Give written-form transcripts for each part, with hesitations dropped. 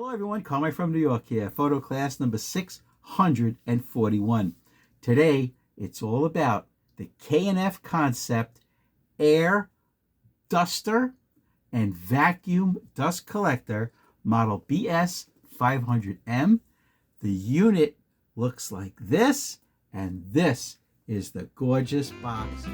Hello everyone, Carmine from New York here, photo class number 641. Today, it's all about the K&F Concept air duster and vacuum dust collector model BS500m. The unit looks like this, and this is the gorgeous box.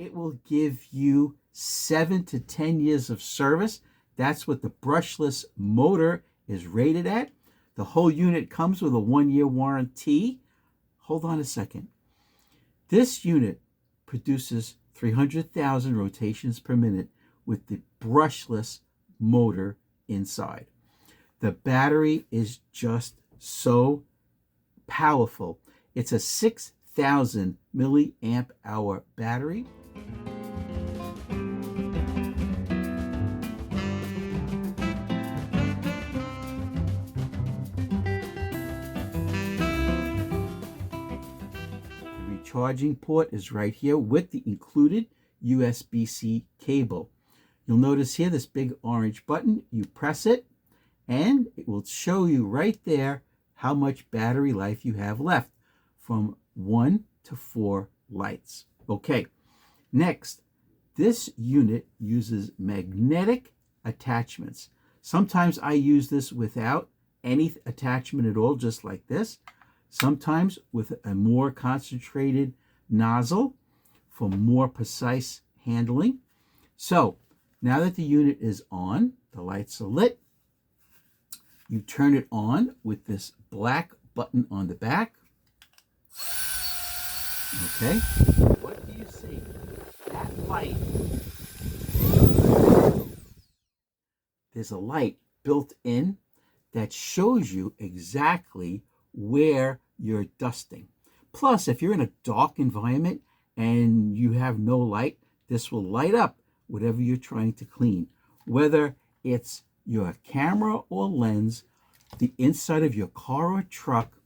It will give you 7 to 10 years of service. That's what the brushless motor is rated at. The whole unit comes with a 1-year warranty. Hold on a second. This unit produces 300,000 rotations per minute with the brushless motor inside. The battery is just so powerful. It's a 6,000 milliamp hour battery. Charging port is right here with the included USB-C cable. You'll notice here this big orange button. You press it and it will show you right there how much battery life you have left, from 1 to 4 lights. Okay, next, this unit uses magnetic attachments. Sometimes I use this without any attachment at all, just like this. Sometimes with a more concentrated nozzle for more precise handling. So now that the unit is on, the lights are lit, you turn it on with this black button on the back. Okay, what do you see? That light. There's a light built in that shows you exactly where you're dusting. Plus, if you're in a dark environment and you have no light, this will light up whatever you're trying to clean. Whether it's your camera or lens, the inside of your car or truck,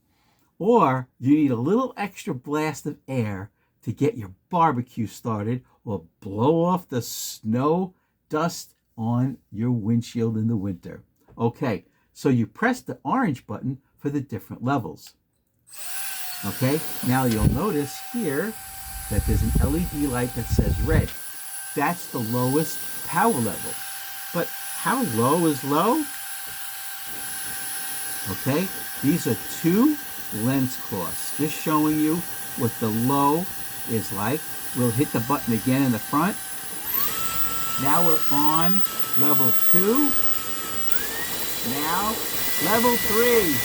or you need a little extra blast of air to get your barbecue started or blow off the snow dust on your windshield in the winter. Okay, so you press the orange button for the different levels. Okay, now you'll notice here that there's an LED light that says red. That's the lowest power level. But how low is low? Okay, these are 2 lens cloths, just showing you what the low is like. We'll hit the button again in the front. Now we're on level 2. Now level 3.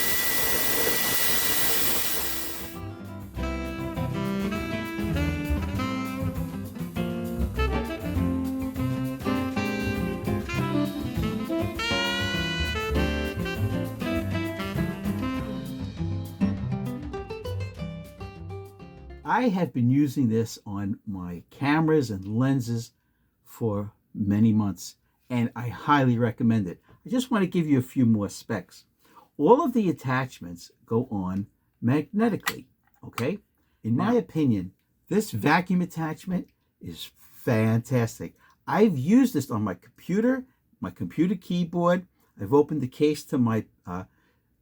I have been using this on my cameras and lenses for many months, and I highly recommend it. I just want to give you a few more specs. All of the attachments go on magnetically, okay? In my opinion, this vacuum attachment is fantastic. I've used this on my computer keyboard. I've opened the case to my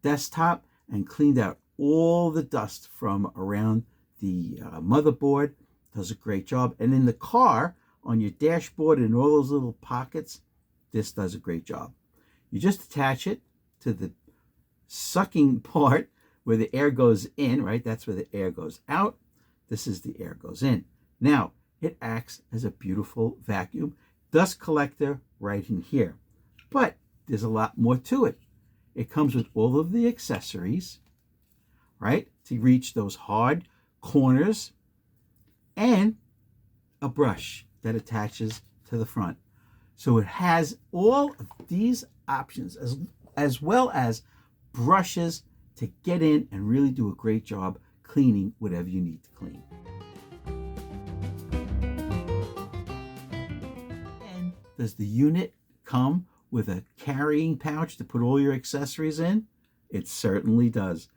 desktop and cleaned out all the dust from around the motherboard. Does a great job. And in the car, on your dashboard and all those little pockets, this does a great job. You just attach it to the sucking part where the air goes in, right? That's where the air goes out. This is the air goes in. Now, it acts as a beautiful vacuum dust collector right in here. But there's a lot more to it. It comes with all of the accessories, right, to reach those hard corners, and a brush that attaches to the front. So it has all of these options as well as brushes to get in and really do a great job cleaning whatever you need to clean. And does the unit come with a carrying pouch to put all your accessories in? It certainly does.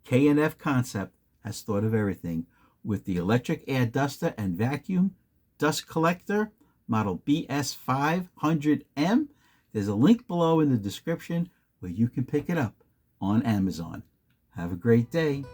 K&F Concept has thought of everything with the electric air duster and vacuum dust collector model BS500m. There's a link below in the description where you can pick it up on Amazon. Have a great day.